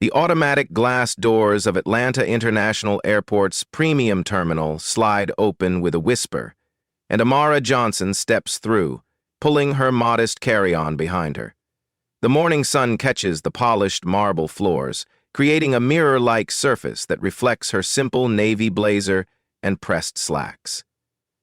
The automatic glass doors of Atlanta International Airport's premium terminal slide open with a whisper, and Amara Johnson steps through, pulling her modest carry-on behind her. The morning sun catches the polished marble floors, creating a mirror-like surface that reflects her simple navy blazer and pressed slacks.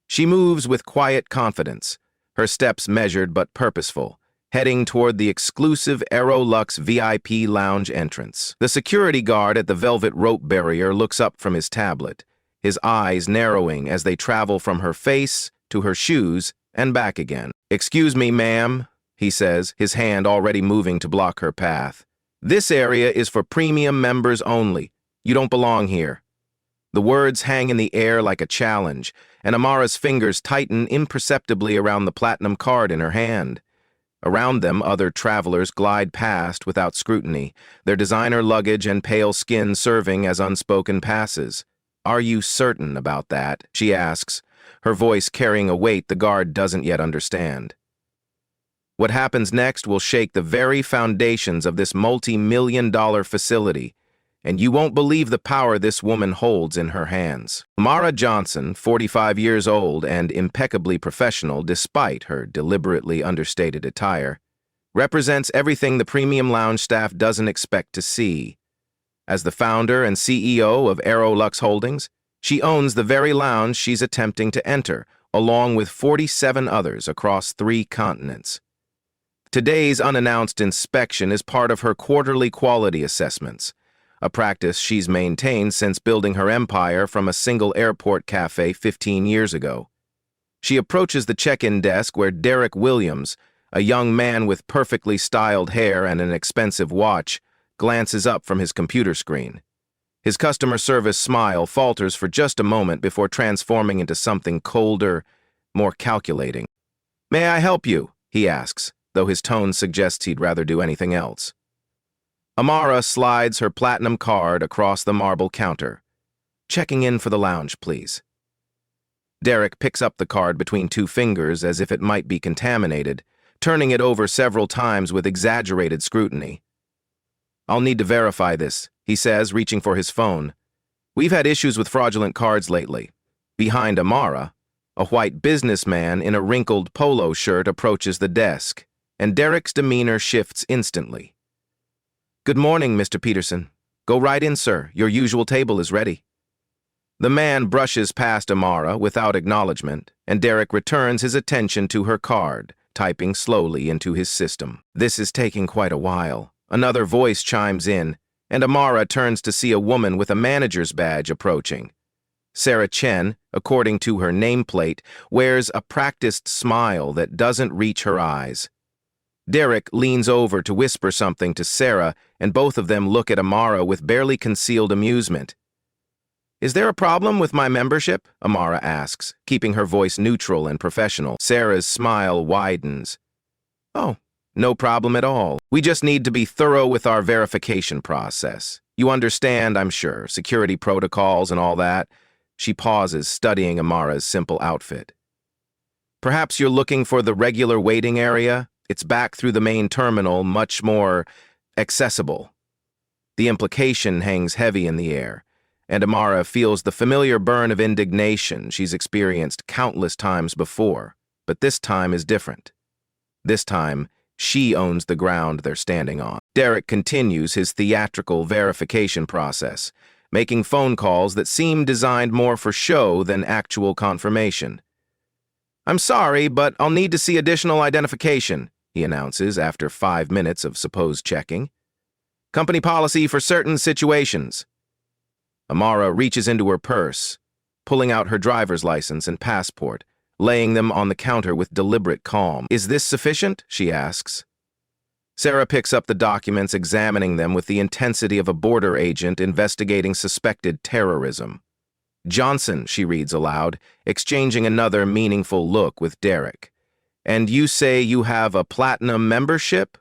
She moves with quiet confidence, her steps measured but purposeful, heading toward the exclusive Aerolux VIP lounge entrance. The security guard at the velvet rope barrier looks up from his tablet, his eyes narrowing as they travel from her face to her shoes and back again. "Excuse me, ma'am," he says, his hand already moving to block her path. "This area is for premium members only. You don't belong here." The words hang in the air like a challenge, and Amara's fingers tighten imperceptibly around the platinum card in her hand. Around them, other travelers glide past without scrutiny, their designer luggage and pale skin serving as unspoken passes. "Are you certain about that?" she asks, her voice carrying a weight the guard doesn't yet understand. What happens next will shake the very foundations of this multi-million-dollar facility, and you won't believe the power this woman holds in her hands. Amara Johnson, 45 years old and impeccably professional despite her deliberately understated attire, represents everything the premium lounge staff doesn't expect to see. As the founder and CEO of Aerolux Holdings, she owns the very lounge she's attempting to enter, along with 47 others across 3 continents. Today's unannounced inspection is part of her quarterly quality assessments, a practice she's maintained since building her empire from a single airport cafe 15 years ago. She approaches the check-in desk where Derek Williams, a young man with perfectly styled hair and an expensive watch, glances up from his computer screen. His customer service smile falters for just a moment before transforming into something colder, more calculating. "May I help you?" he asks, though his tone suggests he'd rather do anything else. Amara slides her platinum card across the marble counter. "Checking in for the lounge, please." Derek picks up the card between 2 fingers as if it might be contaminated, turning it over several times with exaggerated scrutiny. "I'll need to verify this," he says, reaching for his phone. "We've had issues with fraudulent cards lately." Behind Amara, a white businessman in a wrinkled polo shirt approaches the desk, and Derek's demeanor shifts instantly. "Good morning, Mr. Peterson. Go right in, sir. Your usual table is ready." The man brushes past Amara without acknowledgement, and Derek returns his attention to her card, typing slowly into his system. "This is taking quite a while." Another voice chimes in, and Amara turns to see a woman with a manager's badge approaching. Sarah Chen, according to her nameplate, wears a practiced smile that doesn't reach her eyes. Derek leans over to whisper something to Sarah, and both of them look at Amara with barely concealed amusement. "Is there a problem with my membership?" Amara asks, keeping her voice neutral and professional. Sarah's smile widens. "Oh, no problem at all. We just need to be thorough with our verification process. You understand, I'm sure, security protocols and all that." She pauses, studying Amara's simple outfit. "Perhaps you're looking for the regular waiting area? It's back through the main terminal, much more accessible." The implication hangs heavy in the air, and Amara feels the familiar burn of indignation she's experienced countless times before, but this time is different. This time, she owns the ground they're standing on. Derek continues his theatrical verification process, making phone calls that seem designed more for show than actual confirmation. "I'm sorry, but I'll need to see additional identification," he announces after 5 minutes of supposed checking. "Company policy for certain situations." Amara reaches into her purse, pulling out her driver's license and passport, laying them on the counter with deliberate calm. "Is this sufficient?" she asks. Sarah picks up the documents, examining them with the intensity of a border agent investigating suspected terrorism. "Johnson," she reads aloud, exchanging another meaningful look with Derek. "And you say you have a platinum membership?"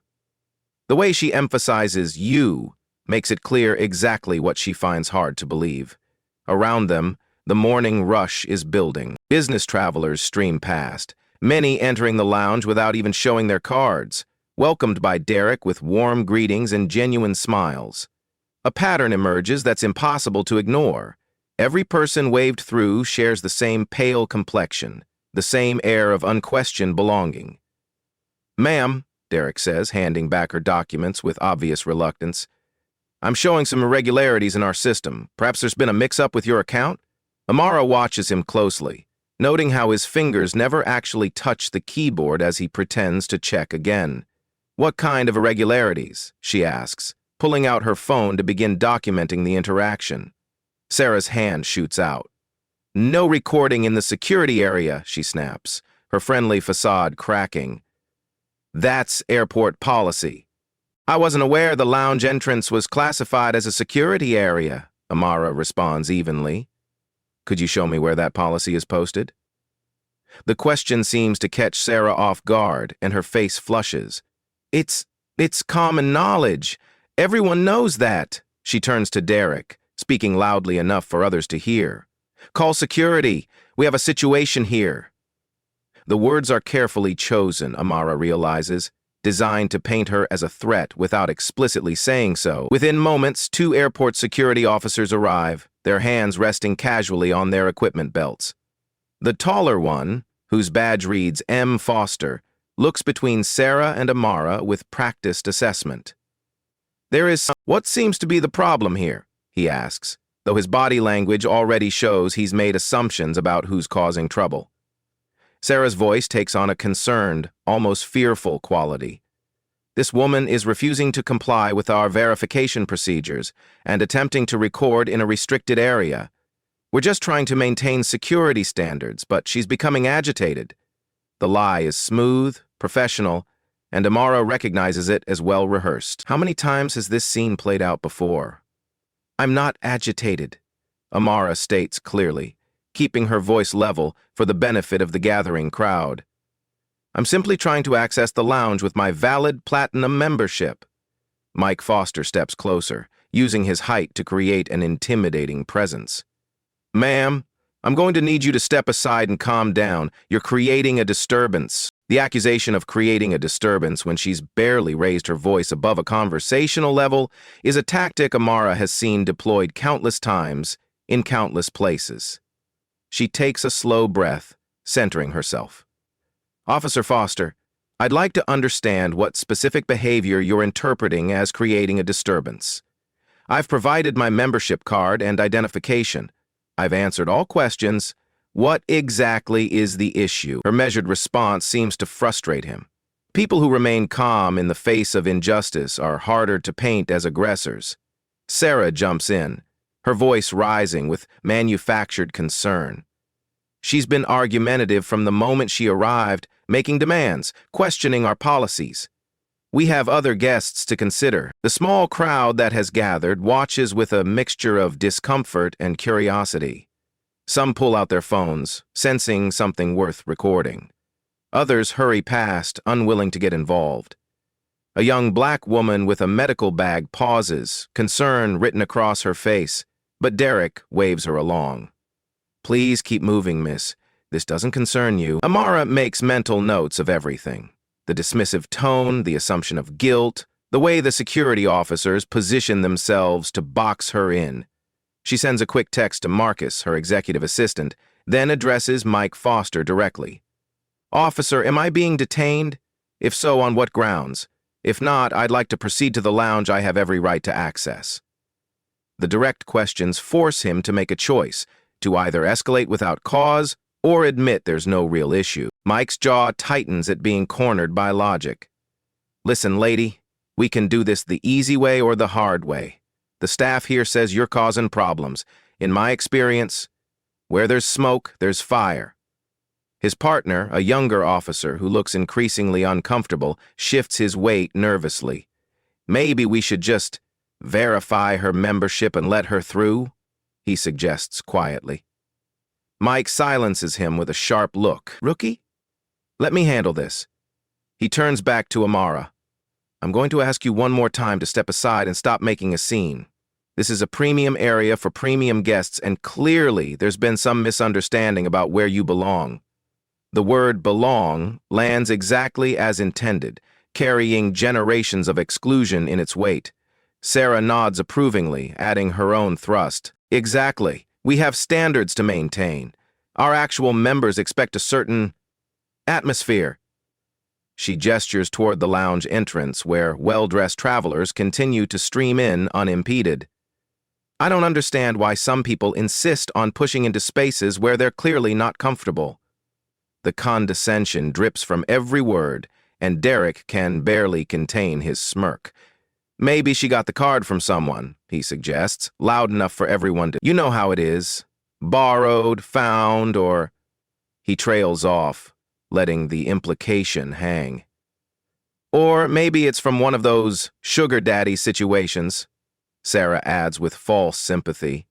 The way she emphasizes "you" makes it clear exactly what she finds hard to believe. Around them, the morning rush is building. Business travelers stream past, many entering the lounge without even showing their cards, welcomed by Derek with warm greetings and genuine smiles. A pattern emerges that's impossible to ignore. Every person waved through shares the same pale complexion, the same air of unquestioned belonging. "Ma'am," Derek says, handing back her documents with obvious reluctance, "I'm showing some irregularities in our system. Perhaps there's been a mix-up with your account?" Amara watches him closely, noting how his fingers never actually touch the keyboard as he pretends to check again. "What kind of irregularities?" she asks, pulling out her phone to begin documenting the interaction. Sarah's hand shoots out. "No recording in the security area," she snaps, her friendly facade cracking. "That's airport policy." "I wasn't aware the lounge entrance was classified as a security area," Amara responds evenly. "Could you show me where that policy is posted?" The question seems to catch Sarah off guard, and her face flushes. It's common knowledge. Everyone knows that." She turns to Derek, speaking loudly enough for others to hear. "Call security. We have a situation here." The words are carefully chosen, Amara realizes, designed to paint her as a threat without explicitly saying so. Within moments, 2 airport security officers arrive, their hands resting casually on their equipment belts. The taller one, whose badge reads M. Foster, looks between Sarah and Amara with practiced assessment. "What seems to be the problem here?" he asks, though his body language already shows he's made assumptions about who's causing trouble. Sarah's voice takes on a concerned, almost fearful quality. "This woman is refusing to comply with our verification procedures and attempting to record in a restricted area. We're just trying to maintain security standards, but she's becoming agitated." The lie is smooth, professional, and Amara recognizes it as well-rehearsed. How many times has this scene played out before? "I'm not agitated," Amara states clearly, keeping her voice level for the benefit of the gathering crowd. "I'm simply trying to access the lounge with my valid platinum membership." Mike Foster steps closer, using his height to create an intimidating presence. "Ma'am, I'm going to need you to step aside and calm down. You're creating a disturbance." The accusation of creating a disturbance when she's barely raised her voice above a conversational level is a tactic Amara has seen deployed countless times in countless places. She takes a slow breath, centering herself. "Officer Foster, I'd like to understand what specific behavior you're interpreting as creating a disturbance. I've provided my membership card and identification. I've answered all questions. What exactly is the issue?" Her measured response seems to frustrate him. People who remain calm in the face of injustice are harder to paint as aggressors. Sarah jumps in, her voice rising with manufactured concern. She's been argumentative from the moment she arrived, making demands, questioning our policies. "We have other guests to consider." The small crowd that has gathered watches with a mixture of discomfort and curiosity. Some pull out their phones, sensing something worth recording. Others hurry past, unwilling to get involved. A young black woman with a medical bag pauses, concern written across her face, but Derek waves her along. "Please keep moving, miss. This doesn't concern you." Amara makes mental notes of everything. The dismissive tone, the assumption of guilt, the way the security officers position themselves to box her in. She sends a quick text to Marcus, her executive assistant, then addresses Mike Foster directly. "Officer, am I being detained? If so, on what grounds? If not, I'd like to proceed to the lounge I have every right to access." The direct questions force him to make a choice, to either escalate without cause or admit there's no real issue. Mike's jaw tightens at being cornered by logic. "Listen, lady, we can do this the easy way or the hard way. The staff here says you're causing problems. In my experience, where there's smoke, there's fire." His partner, a younger officer who looks increasingly uncomfortable, shifts his weight nervously. "Maybe we should just verify her membership and let her through," he suggests quietly. Mike silences him with a sharp look. "Rookie? Let me handle this." He turns back to Amara. "I'm going to ask you one more time to step aside and stop making a scene. This is a premium area for premium guests, and clearly there's been some misunderstanding about where you belong." The word belong lands exactly as intended, carrying generations of exclusion in its weight. Sarah nods approvingly, adding her own thrust. Exactly. We have standards to maintain. Our actual members expect a certain atmosphere. She gestures toward the lounge entrance where well-dressed travelers continue to stream in unimpeded. I don't understand why some people insist on pushing into spaces where they're clearly not comfortable. The condescension drips from every word, and Derek can barely contain his smirk. Maybe she got the card from someone, he suggests, loud enough for everyone to— You know how it is. Borrowed, found, or— He trails off, letting the implication hang. Or maybe it's from one of those sugar daddy situations, Sarah adds with false sympathy.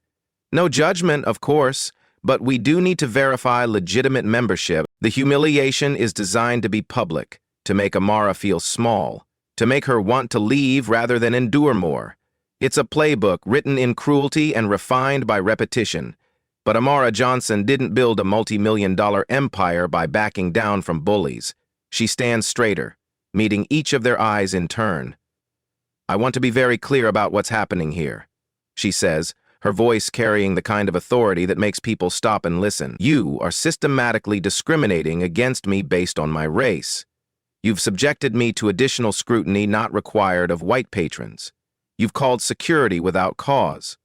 No judgment, of course, but we do need to verify legitimate membership. The humiliation is designed to be public, to make Amara feel small, to make her want to leave rather than endure more. It's a playbook written in cruelty and refined by repetition. But Amara Johnson didn't build a multi-million-dollar empire by backing down from bullies. She stands straighter, meeting each of their eyes in turn. I want to be very clear about what's happening here, she says, her voice carrying the kind of authority that makes people stop and listen. You are systematically discriminating against me based on my race. You've subjected me to additional scrutiny not required of white patrons. You've called security without cause.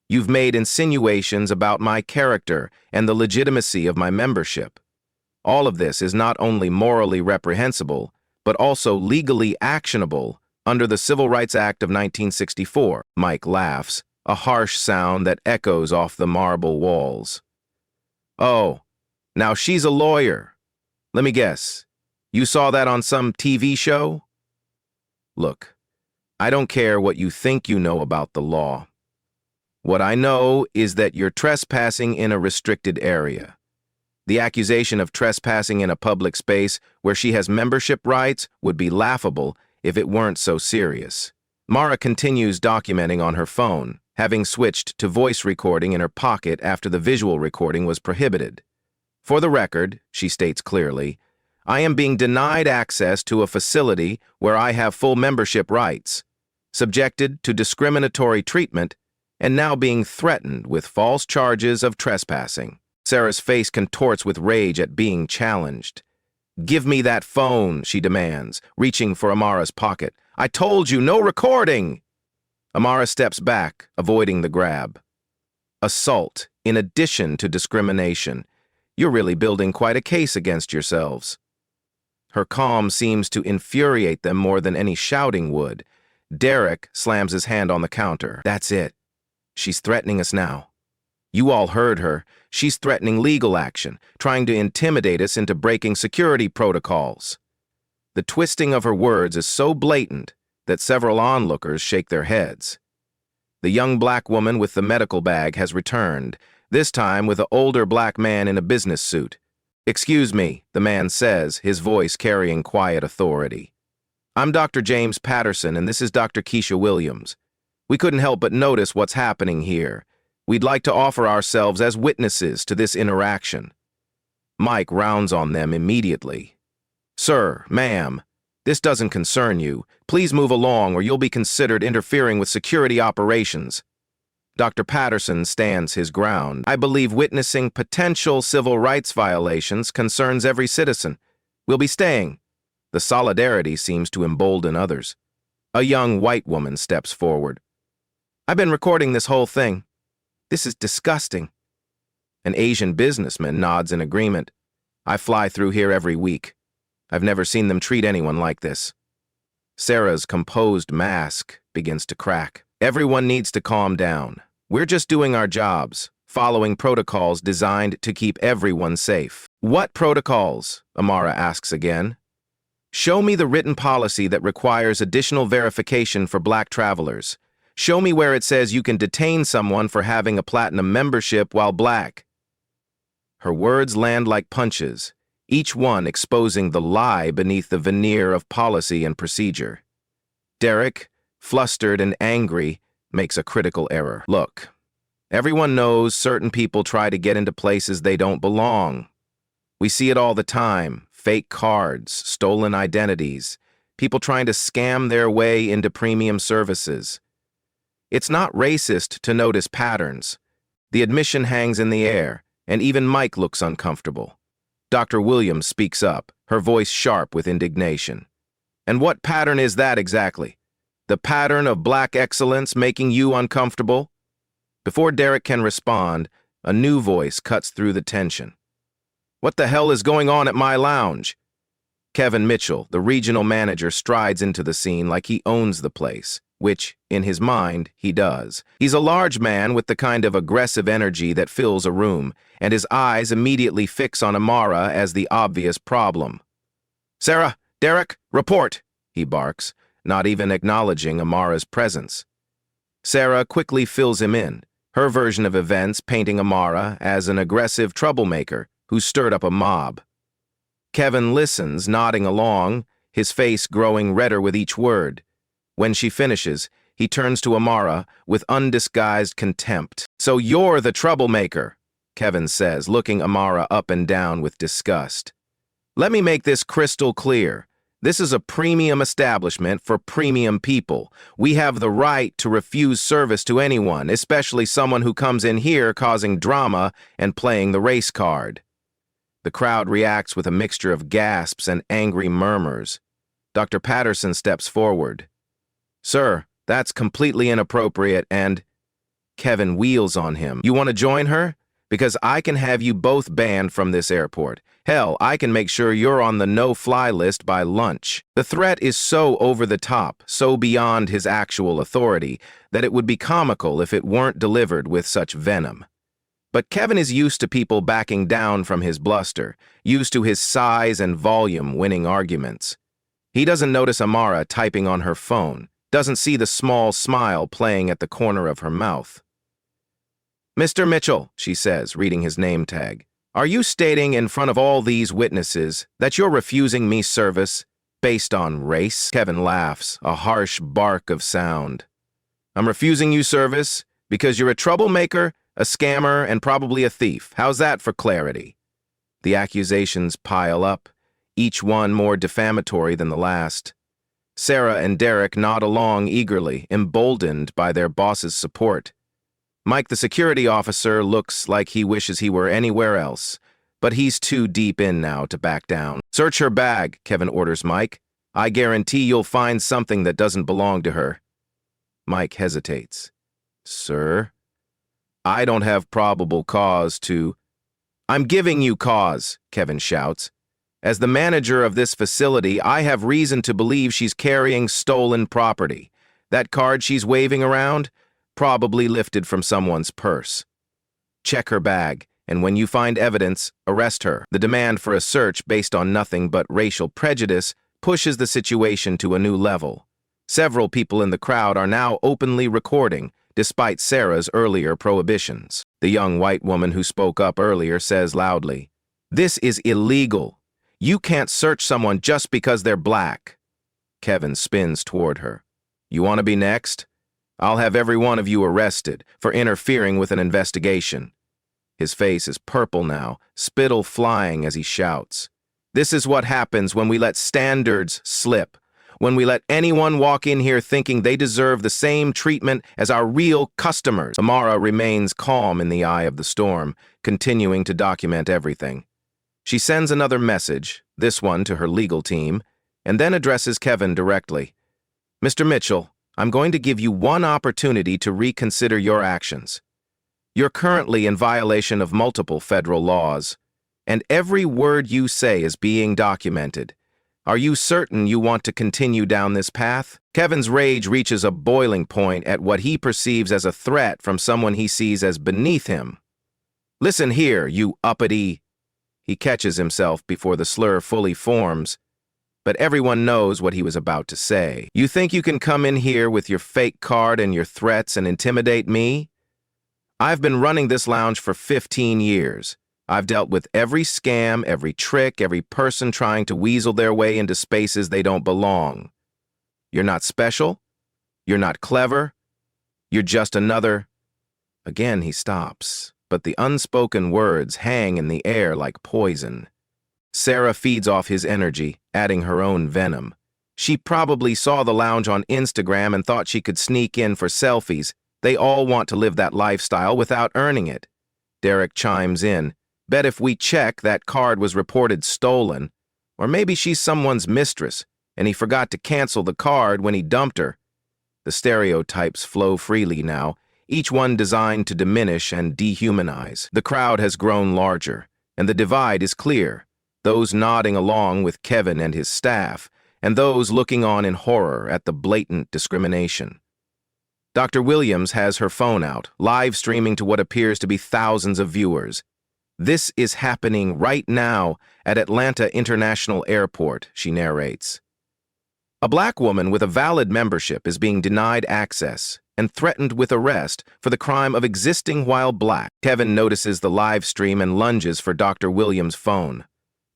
You've made insinuations about my character and the legitimacy of my membership. All of this is not only morally reprehensible, but also legally actionable under the Civil Rights Act of 1964. Mike laughs, a harsh sound that echoes off the marble walls. Oh, now she's a lawyer. Let me guess. You saw that on some TV show? Look, I don't care what you think you know about the law. What I know is that you're trespassing in a restricted area. The accusation of trespassing in a public space where she has membership rights would be laughable if it weren't so serious. Mara continues documenting on her phone, having switched to voice recording in her pocket after the visual recording was prohibited. For the record, she states clearly, I am being denied access to a facility where I have full membership rights, subjected to discriminatory treatment, and now being threatened with false charges of trespassing. Sarah's face contorts with rage at being challenged. Give me that phone, she demands, reaching for Amara's pocket. I told you, no recording! Amara steps back, avoiding the grab. Assault, in addition to discrimination. You're really building quite a case against yourselves. Her calm seems to infuriate them more than any shouting would. Derek slams his hand on the counter. That's it. She's threatening us now. You all heard her. She's threatening legal action, trying to intimidate us into breaking security protocols. The twisting of her words is so blatant that several onlookers shake their heads. The young black woman with the medical bag has returned, this time with an older black man in a business suit. Excuse me, the man says, his voice carrying quiet authority. I'm Dr. James Patterson, and this is Dr. Keisha Williams. We couldn't help but notice what's happening here. We'd like to offer ourselves as witnesses to this interaction. Mike rounds on them immediately. Sir, ma'am, this doesn't concern you. Please move along or you'll be considered interfering with security operations. Dr. Patterson stands his ground. I believe witnessing potential civil rights violations concerns every citizen. We'll be staying. The solidarity seems to embolden others. A young white woman steps forward. I've been recording this whole thing. This is disgusting. An Asian businessman nods in agreement. I fly through here every week. I've never seen them treat anyone like this. Sarah's composed mask begins to crack. Everyone needs to calm down. We're just doing our jobs, following protocols designed to keep everyone safe. What protocols? Amara asks again. Show me the written policy that requires additional verification for black travelers. Show me where it says you can detain someone for having a platinum membership while black. Her words land like punches, each one exposing the lie beneath the veneer of policy and procedure. Derek, flustered and angry, makes a critical error. Look, everyone knows certain people try to get into places they don't belong. We see it all the time. Fake cards, stolen identities, people trying to scam their way into premium services. It's not racist to notice patterns. The admission hangs in the air, and even Mike looks uncomfortable. Dr. Williams speaks up, her voice sharp with indignation. And what pattern is that exactly? The pattern of black excellence making you uncomfortable? Before Derek can respond, a new voice cuts through the tension. What the hell is going on at my lounge? Kevin Mitchell, the regional manager, strides into the scene like he owns the place, which, in his mind, he does. He's a large man with the kind of aggressive energy that fills a room, and his eyes immediately fix on Amara as the obvious problem. Sarah, Derek, report, he barks, not even acknowledging Amara's presence. Sarah quickly fills him in, her version of events painting Amara as an aggressive troublemaker who stirred up a mob. Kevin listens, nodding along, his face growing redder with each word. When she finishes, he turns to Amara with undisguised contempt. So you're the troublemaker, Kevin says, looking Amara up and down with disgust. Let me make this crystal clear. This is a premium establishment for premium people. We have the right to refuse service to anyone, especially someone who comes in here causing drama and playing the race card. The crowd reacts with a mixture of gasps and angry murmurs. Dr. Patterson steps forward. Sir, that's completely inappropriate and... Kevin wheels on him. You want to join her? Because I can have you both banned from this airport. Hell, I can make sure you're on the no-fly list by lunch. The threat is so over the top, so beyond his actual authority, that it would be comical if it weren't delivered with such venom. But Kevin is used to people backing down from his bluster, used to his size and volume winning arguments. He doesn't notice Amara typing on her phone, doesn't see the small smile playing at the corner of her mouth. Mr. Mitchell, she says, reading his name tag, are you stating in front of all these witnesses that you're refusing me service based on race? Kevin laughs, a harsh bark of sound. I'm refusing you service because you're a troublemaker, a scammer, and probably a thief. How's that for clarity? The accusations pile up, each one more defamatory than the last. Sarah and Derek nod along eagerly, emboldened by their boss's support. Mike, the security officer, looks like he wishes he were anywhere else, but he's too deep in now to back down. Search her bag, Kevin orders Mike. I guarantee you'll find something that doesn't belong to her. Mike hesitates. Sir? I don't have probable cause to... I'm giving you cause, Kevin shouts. As the manager of this facility, I have reason to believe she's carrying stolen property. That card she's waving around, probably lifted from someone's purse. Check her bag, and when you find evidence, arrest her. The demand for a search based on nothing but racial prejudice pushes the situation to a new level. Several people in the crowd are now openly recording, despite Sarah's earlier prohibitions. The young white woman who spoke up earlier says loudly, "This is illegal. You can't search someone just because they're black." Kevin spins toward her. You want to be next? I'll have every one of you arrested for interfering with an investigation. His face is purple now, spittle flying as he shouts. This is what happens when we let standards slip. When we let anyone walk in here thinking they deserve the same treatment as our real customers. Amara remains calm in the eye of the storm, continuing to document everything. She sends another message, this one to her legal team, and then addresses Kevin directly. Mr. Mitchell, I'm going to give you one opportunity to reconsider your actions. You're currently in violation of multiple federal laws, and every word you say is being documented. Are you certain you want to continue down this path? Kevin's rage reaches a boiling point at what he perceives as a threat from someone he sees as beneath him. Listen here, you uppity... He catches himself before the slur fully forms, but everyone knows what he was about to say. You think you can come in here with your fake card and your threats and intimidate me? I've been running this lounge for 15 years. I've dealt with every scam, every trick, every person trying to weasel their way into spaces they don't belong. You're not special. You're not clever. You're just another... Again he stops, but the unspoken words hang in the air like poison. Sarah feeds off his energy, adding her own venom. She probably saw the lounge on Instagram and thought she could sneak in for selfies, They all want to live that lifestyle without earning it. Derek chimes in. Bet if we check, that card was reported stolen. Or maybe she's someone's mistress, and he forgot to cancel the card when he dumped her. The stereotypes flow freely now, each one designed to diminish and dehumanize. The crowd has grown larger, and the divide is clear. Those nodding along with Kevin and his staff, and those looking on in horror at the blatant discrimination. Dr. Williams has her phone out, live streaming to what appears to be thousands of viewers. This is happening right now at Atlanta International Airport, she narrates. A black woman with a valid membership is being denied access and threatened with arrest for the crime of existing while black. Kevin notices the live stream and lunges for Dr. Williams' phone.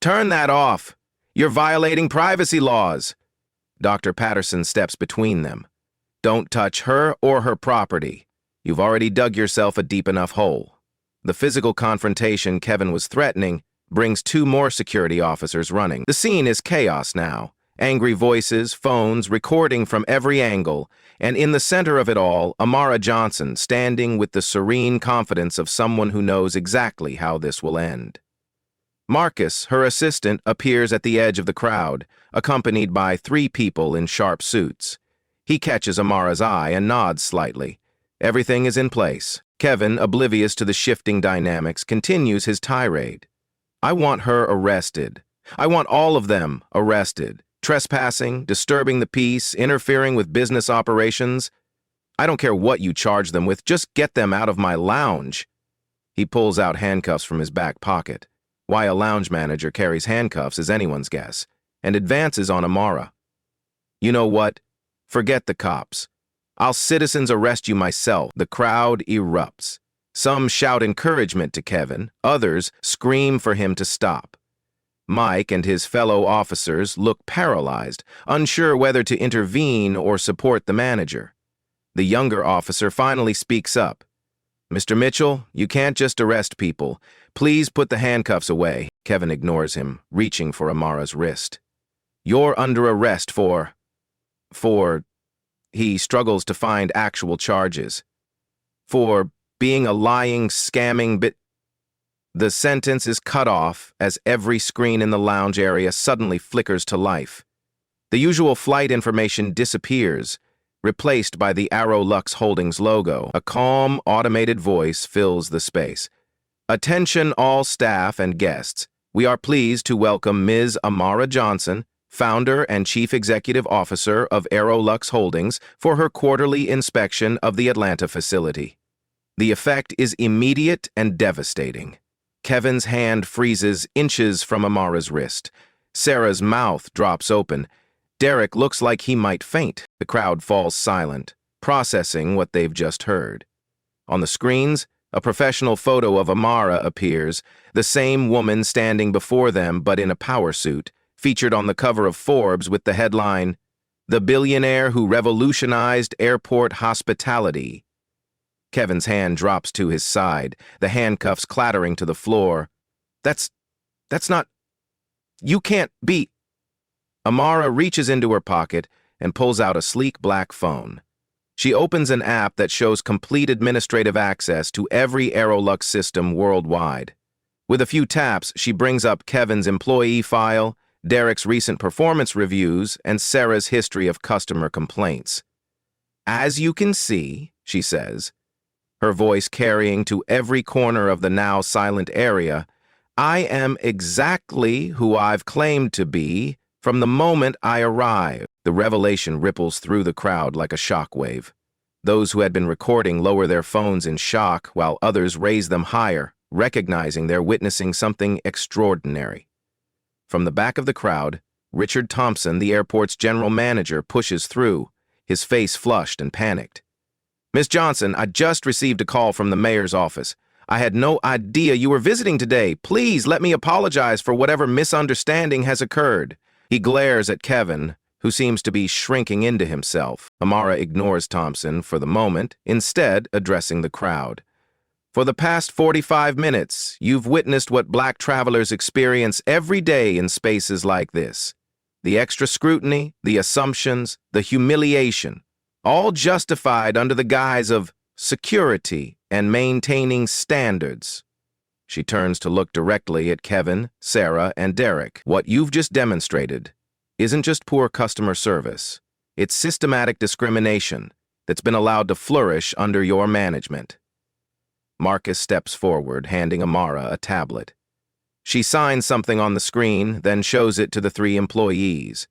Turn that off! You're violating privacy laws! Dr. Patterson steps between them. Don't touch her or her property. You've already dug yourself a deep enough hole. The physical confrontation Kevin was threatening brings two more security officers running. The scene is chaos now. Angry voices, phones, recording from every angle, and in the center of it all, Amara Johnson standing with the serene confidence of someone who knows exactly how this will end. Marcus, her assistant, appears at the edge of the crowd, accompanied by three people in sharp suits. He catches Amara's eye and nods slightly. Everything is in place. Kevin, oblivious to the shifting dynamics, continues his tirade. I want her arrested. I want all of them arrested. Trespassing, disturbing the peace, interfering with business operations. I don't care what you charge them with, just get them out of my lounge. He pulls out handcuffs from his back pocket. Why a lounge manager carries handcuffs is anyone's guess, and advances on Amara. You know what? Forget the cops. I'll citizens arrest you myself. The crowd erupts. Some shout encouragement to Kevin, others scream for him to stop. Mike and his fellow officers look paralyzed, unsure whether to intervene or support the manager. The younger officer finally speaks up. Mr. Mitchell, you can't just arrest people. Please put the handcuffs away. Kevin ignores him, reaching for Amara's wrist. You're under arrest for... He struggles to find actual charges. For being a lying, scamming bit... The sentence is cut off as every screen in the lounge area suddenly flickers to life. The usual flight information disappears, replaced by the Aerolux Holdings logo. A calm, automated voice fills the space. Attention all staff and guests. We are pleased to welcome Ms. Amara Johnson, founder and chief executive officer of Aerolux Holdings, for her quarterly inspection of the Atlanta facility. The effect is immediate and devastating. Kevin's hand freezes inches from Amara's wrist. Sarah's mouth drops open. Derek looks like he might faint. The crowd falls silent, processing what they've just heard. On the screens, a professional photo of Amara appears, the same woman standing before them but in a power suit, featured on the cover of Forbes with the headline, "The Billionaire Who Revolutionized Airport Hospitality." Kevin's hand drops to his side, the handcuffs clattering to the floor. That's not... You can't be... Amara reaches into her pocket and pulls out a sleek black phone. She opens an app that shows complete administrative access to every Aerolux system worldwide. With a few taps, she brings up Kevin's employee file, Derek's recent performance reviews, and Sarah's history of customer complaints. As you can see, she says, her voice carrying to every corner of the now silent area, I am exactly who I've claimed to be from the moment I arrived. The revelation ripples through the crowd like a shockwave. Those who had been recording lower their phones in shock, while others raise them higher, recognizing they're witnessing something extraordinary. From the back of the crowd, Richard Thompson, the airport's general manager, pushes through, his face flushed and panicked. Miss Johnson, I just received a call from the mayor's office. I had no idea you were visiting today. Please let me apologize for whatever misunderstanding has occurred. He glares at Kevin, who seems to be shrinking into himself. Amara ignores Thompson for the moment, instead addressing the crowd. For the past 45 minutes, you've witnessed what black travelers experience every day in spaces like this. The extra scrutiny, the assumptions, the humiliation, all justified under the guise of security, and maintaining standards. She turns to look directly at Kevin, Sarah, and Derek. What you've just demonstrated isn't just poor customer service. It's systematic discrimination that's been allowed to flourish under your management. Marcus steps forward, handing Amara a tablet. She signs something on the screen, then shows it to the 3 employees.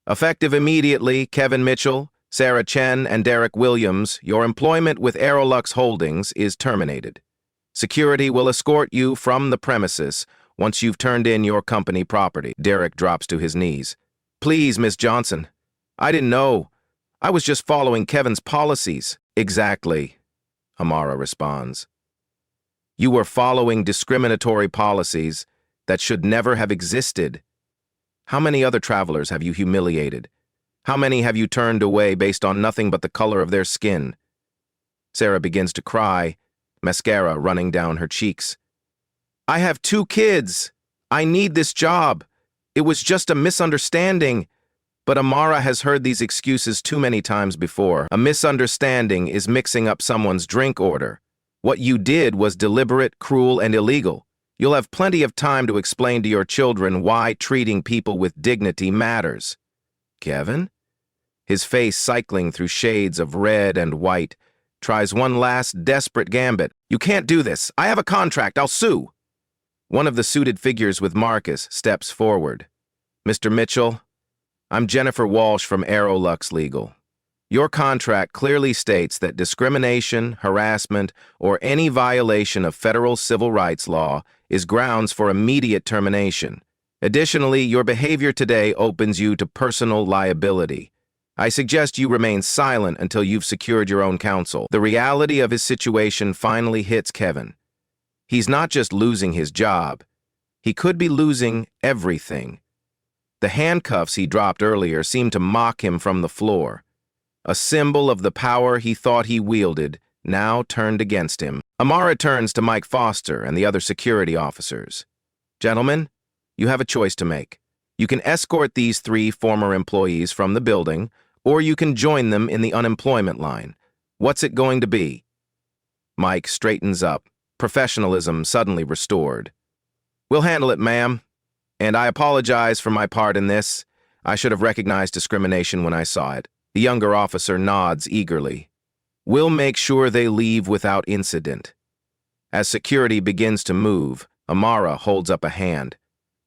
Effective immediately, Kevin Mitchell, Sarah Chen, and Derek Williams, your employment with Aerolux Holdings is terminated. Security will escort you from the premises once you've turned in your company property. Derek drops to his knees. Please, Miss Johnson. I didn't know. I was just following Kevin's policies. Exactly, Amara responds. You were following discriminatory policies that should never have existed. How many other travelers have you humiliated? How many have you turned away based on nothing but the color of their skin? Sarah begins to cry, mascara running down her cheeks. I have 2 kids. I need this job. It was just a misunderstanding. But Amara has heard these excuses too many times before. A misunderstanding is mixing up someone's drink order. What you did was deliberate, cruel, and illegal. You'll have plenty of time to explain to your children why treating people with dignity matters. Kevin? His face cycling through shades of red and white, tries one last desperate gambit. You can't do this. I have a contract. I'll sue. One of the suited figures with Marcus steps forward. Mr. Mitchell, I'm Jennifer Walsh from Aerolux Legal. Your contract clearly states that discrimination, harassment, or any violation of federal civil rights law is grounds for immediate termination. Additionally, your behavior today opens you to personal liability. I suggest you remain silent until you've secured your own counsel. The reality of his situation finally hits Kevin. He's not just losing his job. He could be losing everything. The handcuffs he dropped earlier seemed to mock him from the floor. A symbol of the power he thought he wielded now turned against him. Amara turns to Mike Foster and the other security officers. Gentlemen, you have a choice to make. You can escort these 3 former employees from the building, or you can join them in the unemployment line. What's it going to be? Mike straightens up, professionalism suddenly restored. We'll handle it, ma'am. And I apologize for my part in this. I should have recognized discrimination when I saw it. The younger officer nods eagerly. We'll make sure they leave without incident. As security begins to move, Amara holds up a hand.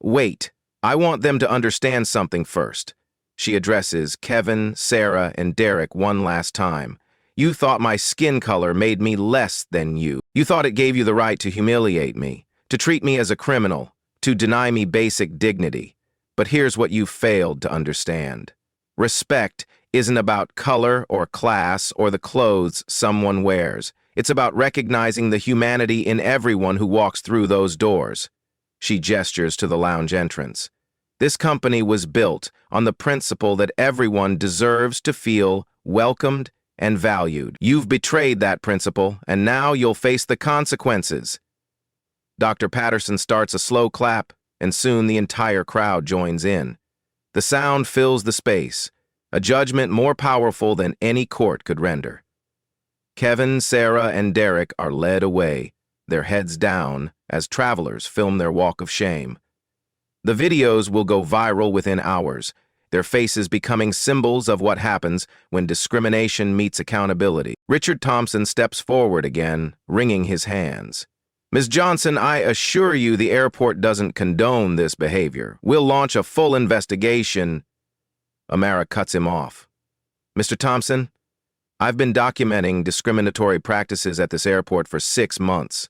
Wait, I want them to understand something first. She addresses Kevin, Sarah, and Derek one last time. You thought my skin color made me less than you. You thought it gave you the right to humiliate me, to treat me as a criminal, to deny me basic dignity. But here's what you failed to understand. Respect isn't about color or class or the clothes someone wears. It's about recognizing the humanity in everyone who walks through those doors. She gestures to the lounge entrance. This company was built on the principle that everyone deserves to feel welcomed and valued. You've betrayed that principle, and now you'll face the consequences. Dr. Patterson starts a slow clap, and soon the entire crowd joins in. The sound fills the space, a judgment more powerful than any court could render. Kevin, Sarah, and Derek are led away, their heads down, as travelers film their walk of shame. The videos will go viral within hours, their faces becoming symbols of what happens when discrimination meets accountability. Richard Thompson steps forward again, wringing his hands. Ms. Johnson, I assure you the airport doesn't condone this behavior. We'll launch a full investigation. Amara cuts him off. Mr. Thompson, I've been documenting discriminatory practices at this airport for 6 months.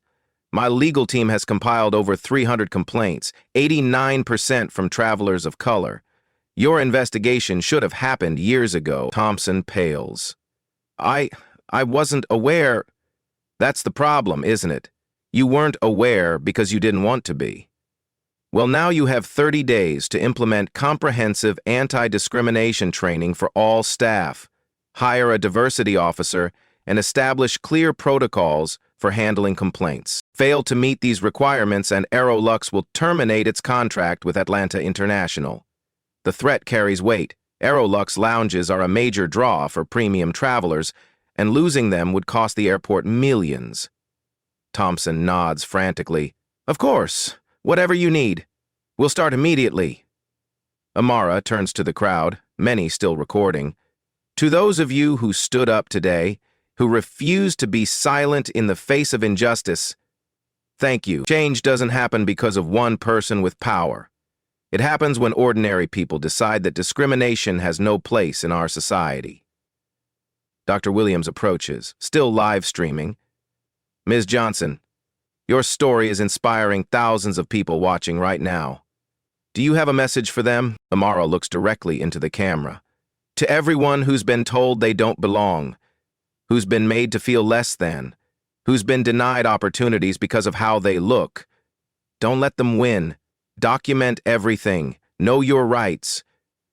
My legal team has compiled over 300 complaints, 89% from travelers of color. Your investigation should have happened years ago. Thompson pales. I wasn't aware. That's the problem, isn't it? You weren't aware because you didn't want to be. Well, now you have 30 days to implement comprehensive anti-discrimination training for all staff, hire a diversity officer, and establish clear protocols for handling complaints. Fail to meet these requirements and Aerolux will terminate its contract with Atlanta International. The threat carries weight. Aerolux lounges are a major draw for premium travelers, and losing them would cost the airport millions. Thompson nods frantically. Of course, whatever you need. We'll start immediately. Amara turns to the crowd, many still recording. To those of you who stood up today, who refused to be silent in the face of injustice, thank you. Change doesn't happen because of one person with power. It happens when ordinary people decide that discrimination has no place in our society. Dr. Williams approaches, still live streaming. Ms. Johnson, your story is inspiring thousands of people watching right now. Do you have a message for them? Amara looks directly into the camera. To everyone who's been told they don't belong, who's been made to feel less than, who's been denied opportunities because of how they look, don't let them win. Document everything, know your rights,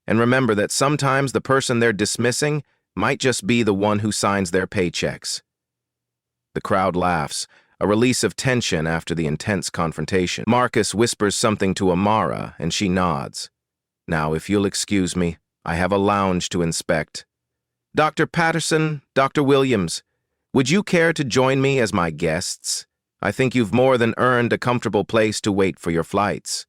and remember that sometimes the person they're dismissing might just be the one who signs their paychecks. The crowd laughs, a release of tension after the intense confrontation. Marcus whispers something to Amara, and she nods. Now, if you'll excuse me, I have a lounge to inspect. Dr. Patterson, Dr. Williams, would you care to join me as my guests? I think you've more than earned a comfortable place to wait for your flights.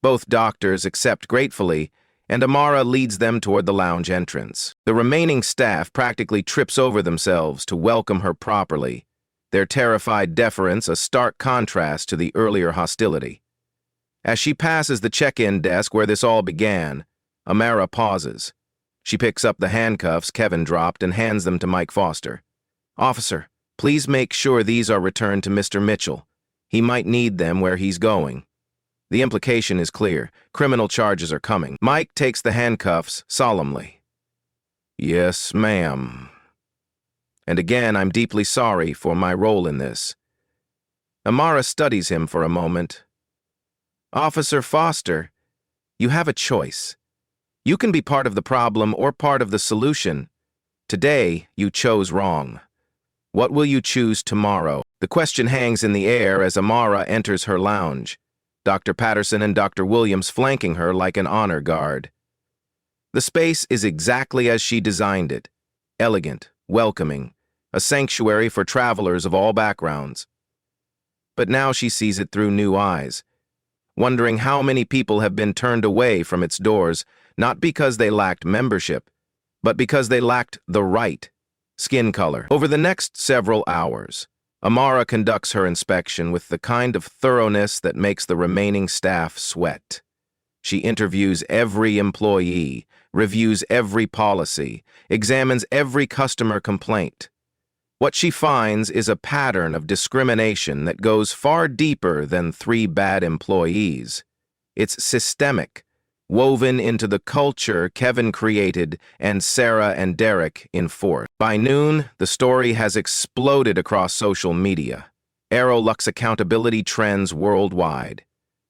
Both doctors accept gratefully, and Amara leads them toward the lounge entrance. The remaining staff practically trips over themselves to welcome her properly, their terrified deference a stark contrast to the earlier hostility. As she passes the check-in desk where this all began, Amara pauses. She picks up the handcuffs Kevin dropped and hands them to Mike Foster. Officer, please make sure these are returned to Mr. Mitchell. He might need them where he's going. The implication is clear. Criminal charges are coming. Mike takes the handcuffs solemnly. Yes, ma'am. And again, I'm deeply sorry for my role in this. Amara studies him for a moment. Officer Foster, you have a choice. You can be part of the problem or part of the solution. Today, you chose wrong. What will you choose tomorrow? The question hangs in the air as Amara enters her lounge, Dr. Patterson and Dr. Williams flanking her like an honor guard. The space is exactly as she designed it, elegant, welcoming, a sanctuary for travelers of all backgrounds. But now she sees it through new eyes, wondering how many people have been turned away from its doors, not because they lacked membership, but because they lacked the right skin color. Over the next several hours, Amara conducts her inspection with the kind of thoroughness that makes the remaining staff sweat. She interviews every employee, reviews every policy, examines every customer complaint. What she finds is a pattern of discrimination that goes far deeper than 3 bad employees. It's systemic, woven into the culture Kevin created and Sarah and Derek enforced. By noon, the story has exploded across social media. Aerolux accountability trends worldwide.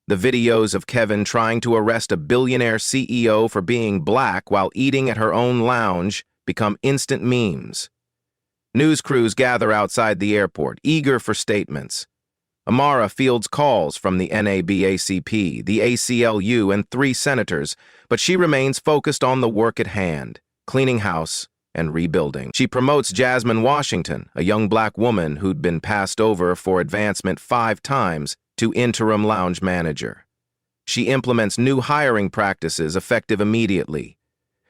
The videos of Kevin trying to arrest a billionaire CEO for being black while eating at her own lounge become instant memes. News crews gather outside the airport, eager for statements. Amara fields calls from the NABACP, the ACLU, and 3 senators, but she remains focused on the work at hand, cleaning house and rebuilding. She promotes Jasmine Washington, a young black woman who'd been passed over for advancement 5 times, to interim lounge manager. She implements new hiring practices effective immediately.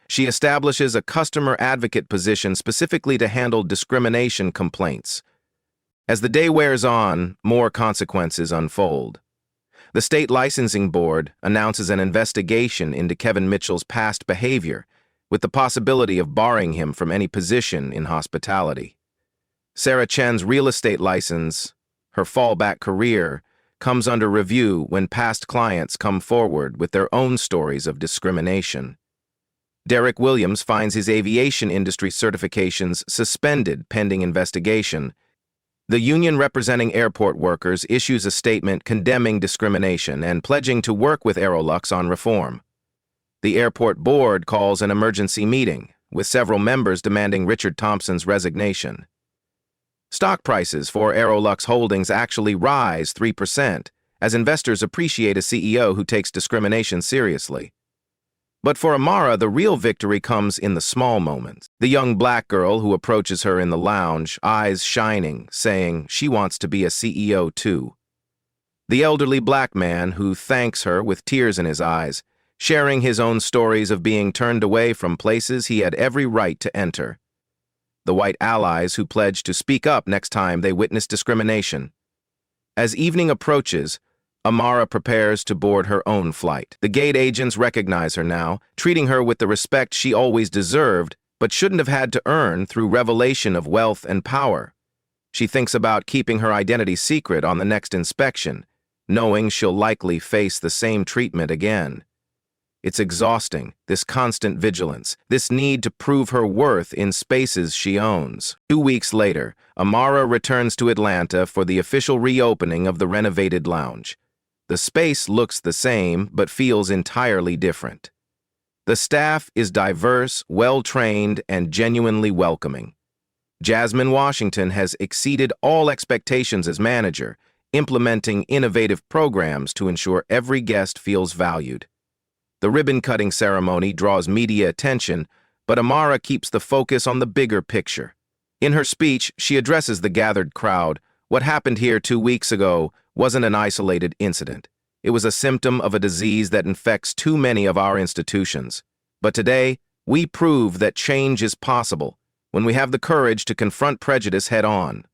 She establishes a customer advocate position specifically to handle discrimination complaints. As the day wears on, more consequences unfold. The state licensing board announces an investigation into Kevin Mitchell's past behavior, with the possibility of barring him from any position in hospitality. Sarah Chen's real estate license, her fallback career, comes under review when past clients come forward with their own stories of discrimination. Derek Williams finds his aviation industry certifications suspended pending investigation. The union representing airport workers issues a statement condemning discrimination and pledging to work with Aerolux on reform. The airport board calls an emergency meeting, with several members demanding Richard Thompson's resignation. Stock prices for Aerolux Holdings actually rise 3%, as investors appreciate a CEO who takes discrimination seriously. But for Amara, the real victory comes in the small moments. The young black girl who approaches her in the lounge, eyes shining, saying she wants to be a CEO too. The elderly black man who thanks her with tears in his eyes, sharing his own stories of being turned away from places he had every right to enter. The white allies who pledge to speak up next time they witness discrimination. As evening approaches, Amara prepares to board her own flight. The gate agents recognize her now, treating her with the respect she always deserved, but shouldn't have had to earn through revelation of wealth and power. She thinks about keeping her identity secret on the next inspection, knowing she'll likely face the same treatment again. It's exhausting, this constant vigilance, this need to prove her worth in spaces she owns. 2 weeks later, Amara returns to Atlanta for the official reopening of the renovated lounge. The space looks the same, but feels entirely different. The staff is diverse, well-trained, and genuinely welcoming. Jasmine Washington has exceeded all expectations as manager, implementing innovative programs to ensure every guest feels valued. The ribbon-cutting ceremony draws media attention, but Amara keeps the focus on the bigger picture. In her speech, she addresses the gathered crowd. What happened here 2 weeks ago wasn't an isolated incident. It was a symptom of a disease that infects too many of our institutions. But today, we prove that change is possible when we have the courage to confront prejudice head-on.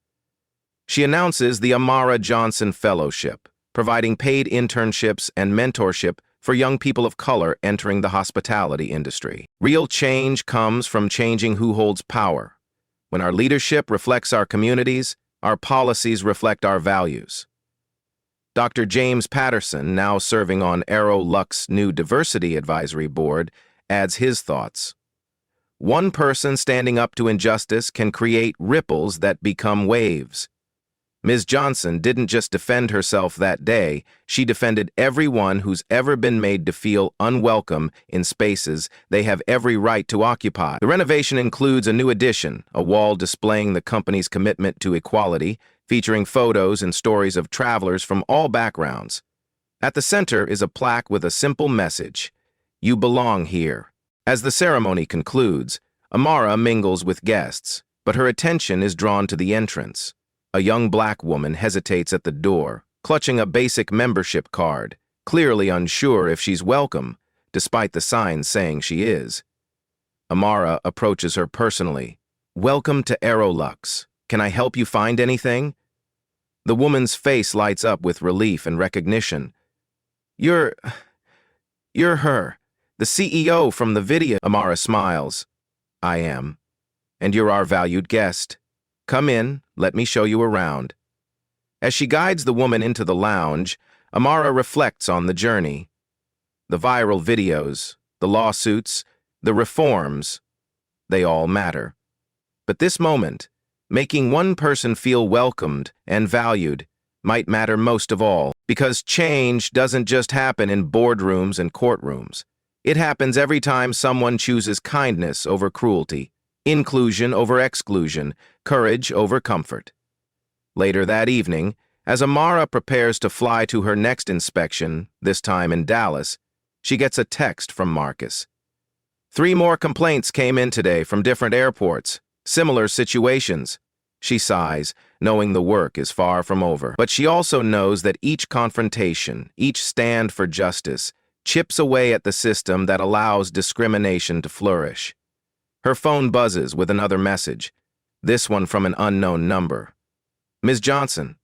She announces the Amara Johnson Fellowship, providing paid internships and mentorship for young people of color entering the hospitality industry. Real change comes from changing who holds power. When our leadership reflects our communities, our policies reflect our values. Dr. James Patterson, now serving on Aero-Lux's new Diversity Advisory Board, adds his thoughts. One person standing up to injustice can create ripples that become waves. Ms. Johnson didn't just defend herself that day, she defended everyone who's ever been made to feel unwelcome in spaces they have every right to occupy. The renovation includes a new addition, a wall displaying the company's commitment to equality, featuring photos and stories of travelers from all backgrounds. At the center is a plaque with a simple message: "You belong here." As the ceremony concludes, Amara mingles with guests, but her attention is drawn to the entrance. A young black woman hesitates at the door, clutching a basic membership card, clearly unsure if she's welcome, despite the signs saying she is. Amara approaches her personally. "Welcome to Aero-Lux. Can I help you find anything?" The woman's face lights up with relief and recognition. You're her, the CEO from the video." Amara smiles. "I am. And you're our valued guest. Come in, let me show you around." As she guides the woman into the lounge, Amara reflects on the journey. The viral videos, the lawsuits, the reforms, they all matter. But this moment, making one person feel welcomed and valued, might matter most of all, because change doesn't just happen in boardrooms and courtrooms. It happens every time someone chooses kindness over cruelty, inclusion over exclusion, courage over comfort. Later that evening, as Amara prepares to fly to her next inspection, this time in Dallas, she gets a text from Marcus. 3 more complaints came in today from different airports, similar situations. She sighs, knowing the work is far from over. But she also knows that each confrontation, each stand for justice, chips away at the system that allows discrimination to flourish. Her phone buzzes with another message, this one from an unknown number. "Ms. Johnson,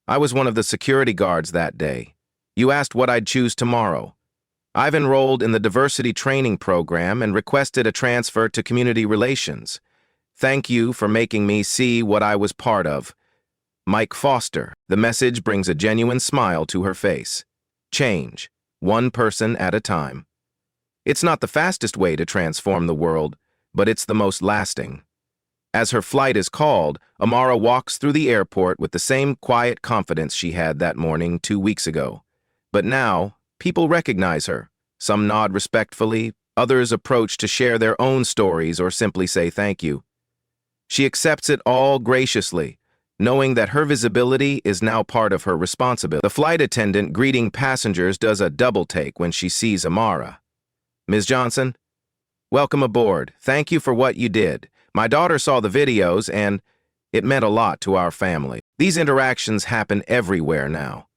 I was one of the security guards that day. You asked what I'd choose tomorrow. I've enrolled in the diversity training program and requested a transfer to community relations. Thank you for making me see what I was part of. Mike Foster." The message brings a genuine smile to her face. Change, one person at a time. It's not the fastest way to transform the world, but it's the most lasting. As her flight is called, Amara walks through the airport with the same quiet confidence she had that morning 2 weeks ago. But now, people recognize her. Some nod respectfully, others approach to share their own stories or simply say thank you. She accepts it all graciously, knowing that her visibility is now part of her responsibility. The flight attendant greeting passengers does a double take when she sees Amara. Ms. Johnson, welcome aboard. Thank you for what you did. My daughter saw the videos and it meant a lot to our family. These interactions happen everywhere now.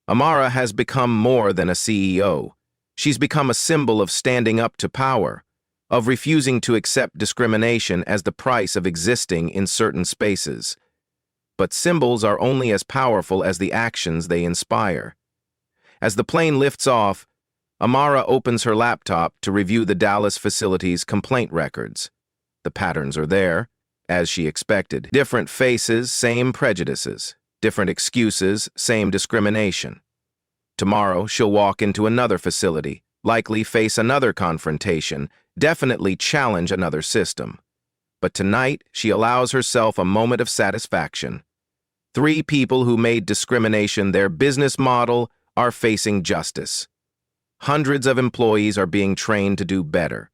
Amara has become more than a CEO. She's become a symbol of standing up to power, of refusing to accept discrimination as the price of existing in certain spaces. But symbols are only as powerful as the actions they inspire. As the plane lifts off, Amara opens her laptop to review the Dallas facility's complaint records. The patterns are there, as she expected. Different faces, same prejudices. Different excuses, same discrimination. Tomorrow, she'll walk into another facility, likely face another confrontation, definitely challenge another system. But tonight, she allows herself a moment of satisfaction. 3 people who made discrimination their business model are facing justice. Hundreds of employees are being trained to do better.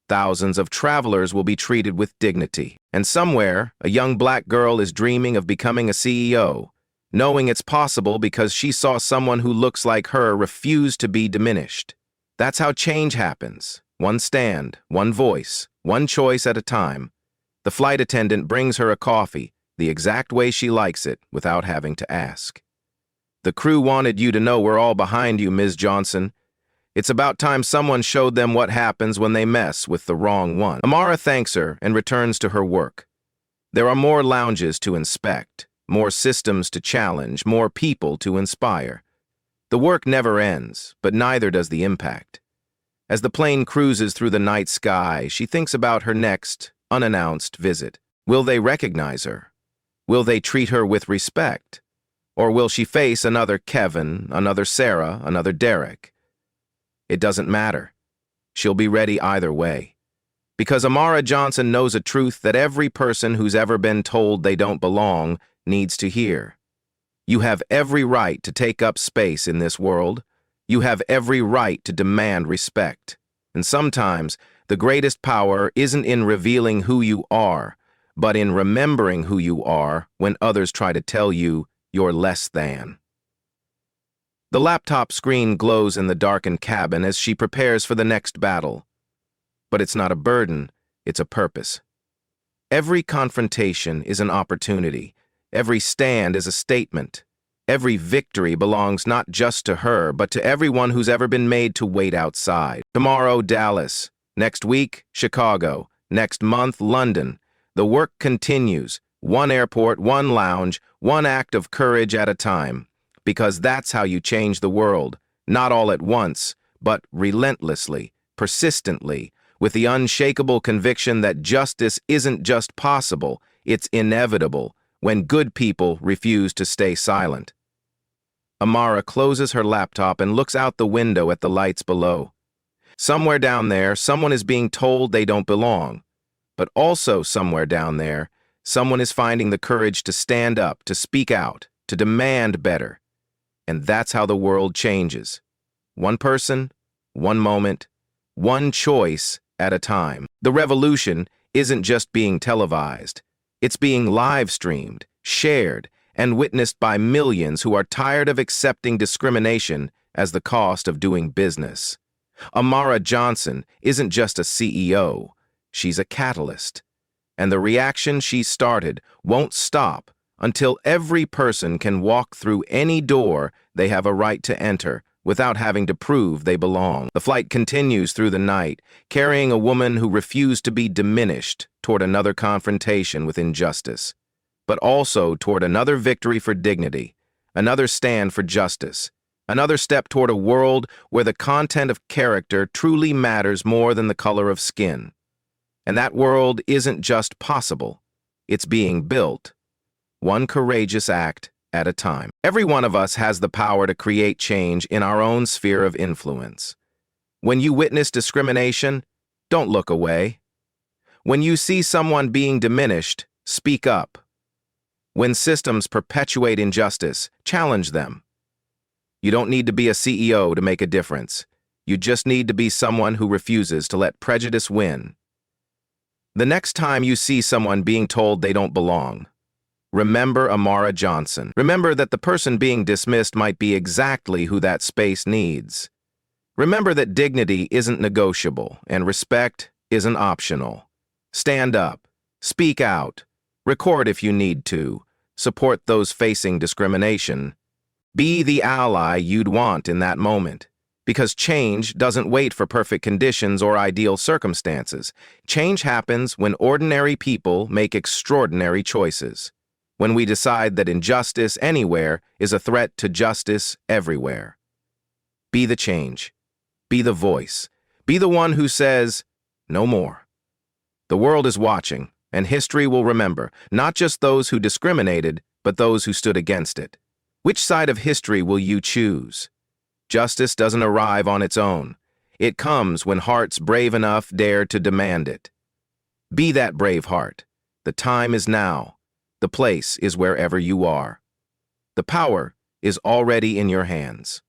Thousands of travelers will be treated with dignity. And somewhere, a young black girl is dreaming of becoming a CEO, knowing it's possible because she saw someone who looks like her refuse to be diminished. That's how change happens. One stand, one voice, one choice at a time. The flight attendant brings her a coffee, the exact way she likes it, without having to ask. The crew wanted you to know we're all behind you, Ms. Johnson. It's about time someone showed them what happens when they mess with the wrong one. Amara thanks her and returns to her work. There are more lounges to inspect, more systems to challenge, more people to inspire. The work never ends, but neither does the impact. As the plane cruises through the night sky, she thinks about her next, unannounced visit. Will they recognize her? Will they treat her with respect? Or will she face another Kevin, another Sarah, another Derek? It doesn't matter. She'll be ready either way. Because Amara Johnson knows a truth that every person who's ever been told they don't belong needs to hear. You have every right to take up space in this world. You have every right to demand respect. And sometimes, the greatest power isn't in revealing who you are, but in remembering who you are when others try to tell you you're less than. The laptop screen glows in the darkened cabin as she prepares for the next battle. But it's not a burden, it's a purpose. Every confrontation is an opportunity. Every stand is a statement. Every victory belongs not just to her, but to everyone who's ever been made to wait outside. Tomorrow, Dallas. Next week, Chicago. Next month, London. The work continues. One airport, one lounge, one act of courage at a time. Because that's how you change the world. Not all at once, but relentlessly, persistently, with the unshakable conviction that justice isn't just possible, it's inevitable, when good people refuse to stay silent. Amara closes her laptop and looks out the window at the lights below. Somewhere down there, someone is being told they don't belong. But also somewhere down there, someone is finding the courage to stand up, to speak out, to demand better. And that's how the world changes. One person, one moment, one choice at a time. The revolution isn't just being televised. It's being live-streamed, shared, and witnessed by millions who are tired of accepting discrimination as the cost of doing business. Amara Johnson isn't just a CEO. She's a catalyst. And the reaction she started won't stop until every person can walk through any door they have a right to enter without having to prove they belong. The flight continues through the night, carrying a woman who refused to be diminished toward another confrontation with injustice, but also toward another victory for dignity, another stand for justice, another step toward a world where the content of character truly matters more than the color of skin. And that world isn't just possible, it's being built. One courageous act at a time. Every one of us has the power to create change in our own sphere of influence. When you witness discrimination, don't look away. When you see someone being diminished, speak up. When systems perpetuate injustice, challenge them. You don't need to be a CEO to make a difference. You just need to be someone who refuses to let prejudice win. The next time you see someone being told they don't belong, remember Amara Johnson. Remember that the person being dismissed might be exactly who that space needs. Remember that dignity isn't negotiable and respect isn't optional. Stand up, speak out, record if you need to, support those facing discrimination. Be the ally you'd want in that moment. Because change doesn't wait for perfect conditions or ideal circumstances. Change happens when ordinary people make extraordinary choices. When we decide that injustice anywhere is a threat to justice everywhere. Be the change. Be the voice. Be the one who says, no more. The world is watching, and history will remember, not just those who discriminated, but those who stood against it. Which side of history will you choose? Justice doesn't arrive on its own. It comes when hearts brave enough dare to demand it. Be that brave heart. The time is now. The place is wherever you are. The power is already in your hands.